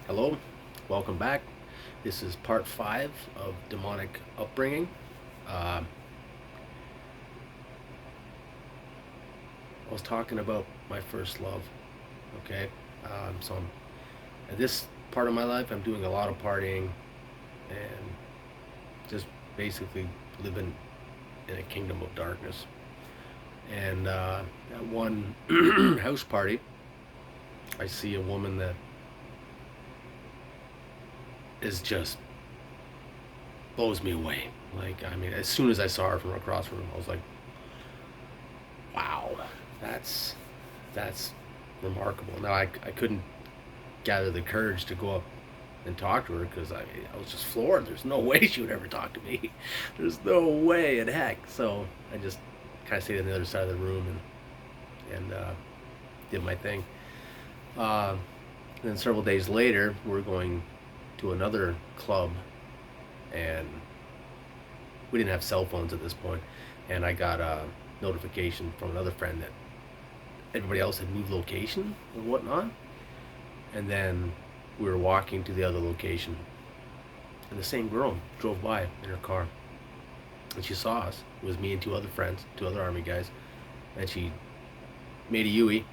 Hello, welcome back. This is part 5 of demonic upbringing. Uh, I was talking about my first love. Okay, at this part of my life, I'm doing a lot of partying and just basically living in a kingdom of darkness. And at one house party, I see a woman that is just blows me away. Like, I mean, as soon as I saw her from across the room, I was like, wow, that's that's remarkable. Now I couldn't gather the courage to go up and talk to her because I was just floored. There's no way she would ever talk to me. There's no way in heck. So I just kind of stayed on the other side of the room and did my thing. Uh, and then several days later, we're going to another club, and we didn't have cell phones at this point, and I got a notification from another friend that everybody else had moved location and whatnot. And then we were walking to the other location, and the same girl drove by in her car, and she saw us. It was me and two other friends, two other army guys, and she made a Yui,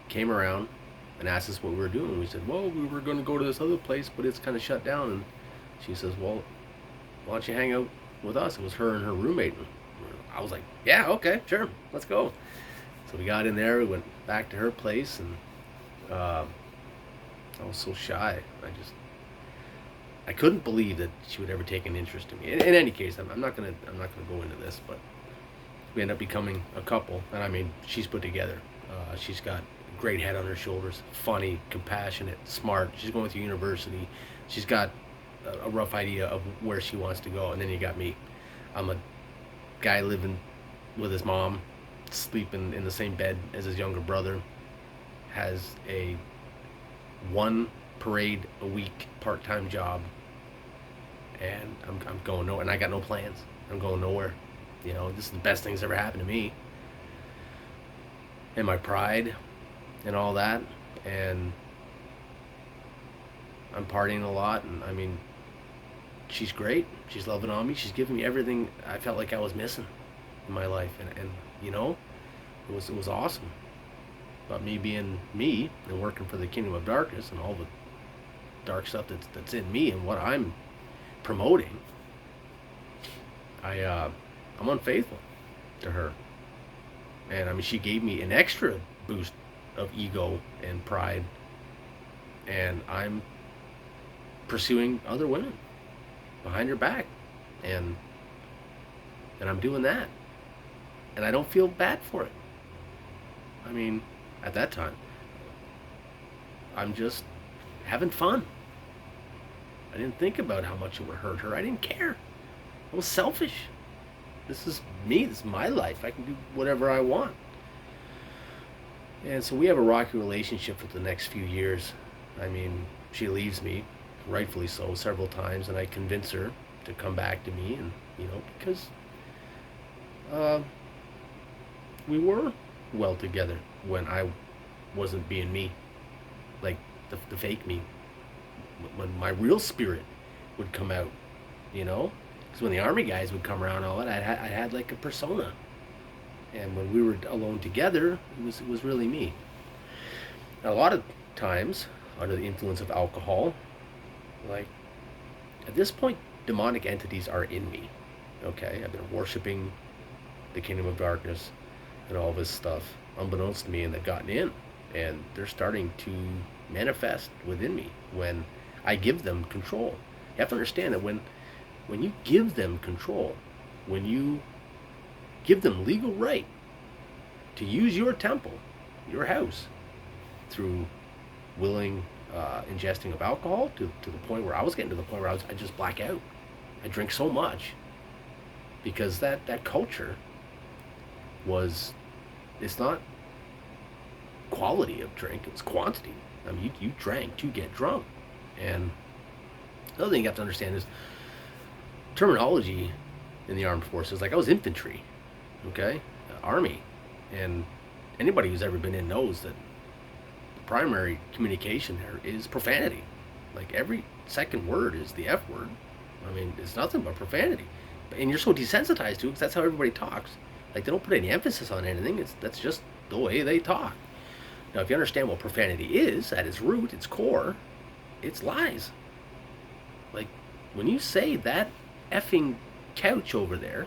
came around, and asked us what we were doing. We said, well, we were going to go to this other place, but it's kind of shut down. And she says, well, why don't you hang out with us? It was her and her roommate. And I was like, yeah, okay, sure, let's go. So we got in there, we went back to her place, and I was so shy. I couldn't believe that she would ever take an interest in me. In any case, I'm not gonna go into this, but we end up becoming a couple. And I mean, she's put together. She's got a great head on her shoulders, funny, compassionate, smart. She's going through university. She's got a rough idea of where she wants to go. And then you got me. I'm a guy living with his mom, sleeping in the same bed as his younger brother, has a one parade a week part-time job, and I'm going nowhere, and I got no plans. I'm going nowhere. You know, this is the best thing that's ever happened to me, and my pride and all that, and I'm partying a lot, and I mean, she's great. She's loving on me. She's giving me everything I felt like I was missing in my life, and you know, it was awesome. But me being me and working for the kingdom of darkness and all the dark stuff that's in me and what I'm promoting, I'm unfaithful to her. And I mean, she gave me an extra boost of ego and pride, and I'm pursuing other women behind her back, and I'm doing that, and I don't feel bad for it. I mean, at that time, I'm just having fun. I didn't think about how much it would hurt her. I didn't care. I was selfish. This is me. This is my life. I can do whatever I want. And so we have a rocky relationship for the next few years. I mean, she leaves me, rightfully so, several times, and I convince her to come back to me, and because uh, we were well together when I wasn't being me, like the fake me. When my real spirit would come out, because when the army guys would come around and all that, I had like a persona, and when we were alone together, it was really me. And a lot of times, under the influence of alcohol, like at this point, demonic entities are in me. Okay, I've been worshiping the kingdom of darkness and all this stuff, unbeknownst to me, and they've gotten in, and they're starting to manifest within me when I give them control. You have to understand that when you give them control, when you give them legal right to use your temple, your house, through willing ingesting of alcohol to the point where I was getting to the point where I just black out. I drink so much because that culture was, it's not quality of drink, it was quantity. I mean, you drank to get drunk. And another thing you have to understand is terminology in the armed forces. Like, I was infantry, okay, army, and anybody who's ever been in knows that the primary communication there is profanity. Like every second word is the F word. I mean, it's nothing but profanity. And you're so desensitized to it because that's how everybody talks. Like they don't put any emphasis on anything. That's just the way they talk. Now, if you understand what profanity is at its root, its core, it's lies. Like when you say that effing couch over there,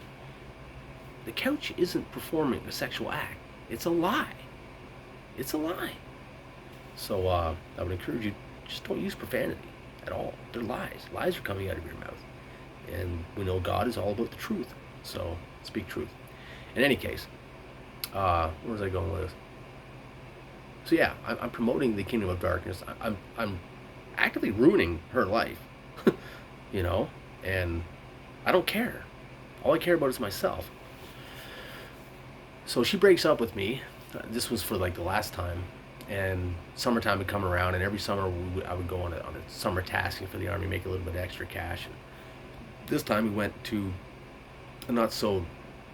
the couch isn't performing a sexual act. It's a lie. It's a lie. So I would encourage you, just don't use profanity at all. They're lies. Lies are coming out of your mouth. And we know God is all about the truth. So speak truth. In any case, where was I going with this? So yeah, I'm promoting the kingdom of darkness. I'm actively ruining her life, you know, and I don't care. All I care about is myself. So she breaks up with me. This was for like the last time, and summertime would come around, and every summer I would go on a summer tasking for the army, make a little bit of extra cash. And this time we went to a not so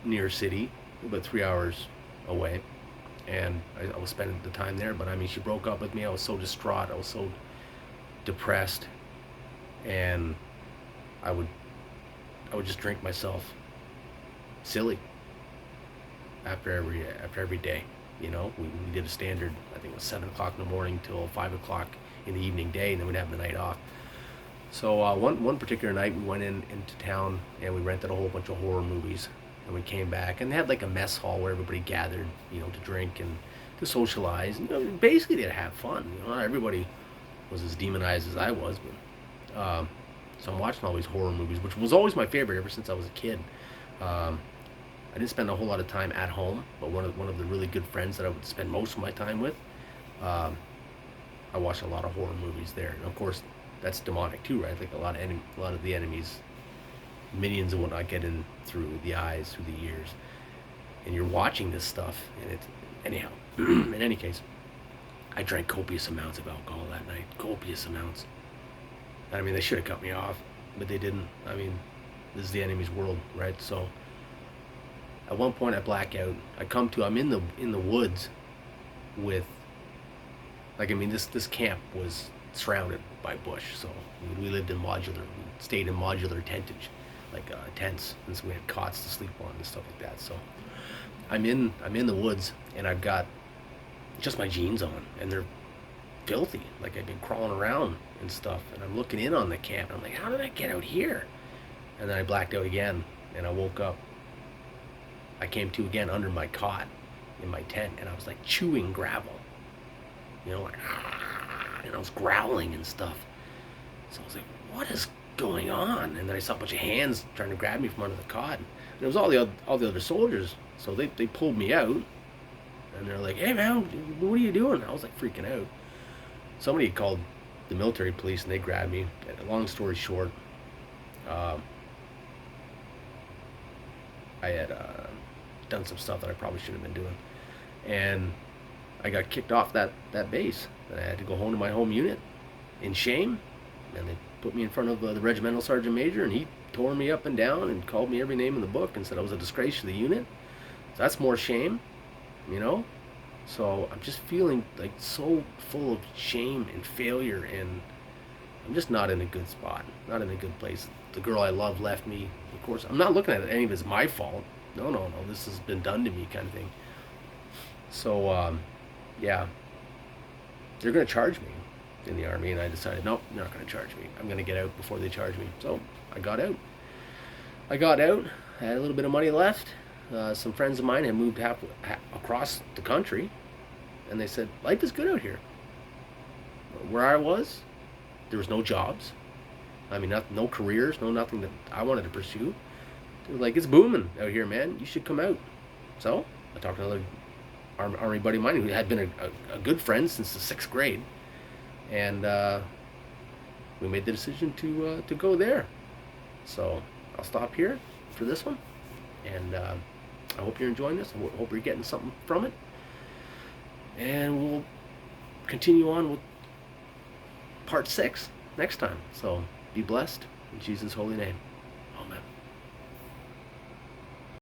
near city, about 3 hours away, and I was spending the time there. But I mean, she broke up with me. I was so distraught. I was so depressed, and I would just drink myself silly after every day. You know, we did a standard, I think it was 7 o'clock in the morning till 5 o'clock in the evening day, and then we'd have the night off. So one particular night we went into town and we rented a whole bunch of horror movies, and we came back and they had like a mess hall where everybody gathered, you know, to drink and to socialize, and, you know, basically to have fun. You know, not everybody was as demonized as I was, but so I'm watching all these horror movies, which was always my favorite ever since I was a kid. I didn't spend a whole lot of time at home, but one of the really good friends that I would spend most of my time with, I watched a lot of horror movies there, and of course that's demonic too, right? Like a lot of the enemies, minions and whatnot, get in through the eyes, through the ears, and you're watching this stuff, and it's anyhow. In any case, I drank copious amounts of alcohol that night, copious amounts. I mean, they should have cut me off, but they didn't. I mean, this is the enemy's world, right? So at one point I black out. I'm in the woods with, like, I mean, this camp was surrounded by bush, so we lived in we stayed in modular tentage, like tents, and so we had cots to sleep on and stuff like that. So I'm in the woods, and I've got just my jeans on, and they're filthy, like I've been crawling around and stuff, and I'm looking in on the camp, and I'm like, how did I get out here? And then I blacked out again, and I woke up. I came to again under my cot in my tent, and I was like chewing gravel, you know, like, and I was growling and stuff. So I was like, what is going on? And then I saw a bunch of hands trying to grab me from under the cot, and it was all the other soldiers. So they pulled me out, and they're like, hey man, what are you doing? I was like freaking out. Somebody had called the military police, and they grabbed me. And long story short, I had done some stuff that I probably shouldn't have been doing, and I got kicked off that base, and I had to go home to my home unit in shame. And they put me in front of the regimental sergeant major, and he tore me up and down and called me every name in the book and said I was a disgrace to the unit. So that's more shame, you know. So I'm just feeling like so full of shame and failure, and I'm just not in a good spot, not in a good place. The girl I love left me. Of course, I'm not looking at it any of it's my fault. No, this has been done to me, kind of thing. So yeah, they're going to charge me in the army, and I decided, nope, they're not going to charge me. I'm going to get out before they charge me. So I got out. I had a little bit of money left. Some friends of mine had moved across the country, and they said, life is good out here. Where I was, there was no jobs. I mean, no careers, nothing that I wanted to pursue. They were like, it's booming out here, man. You should come out. So I talked to another army buddy of mine who had been a good friend since the 6th grade, and we made the decision to go there. So I'll stop here for this one, and I hope you're enjoying this. I hope you're getting something from it, and we'll continue on with part 6 next time. So be blessed in Jesus' holy name. Amen.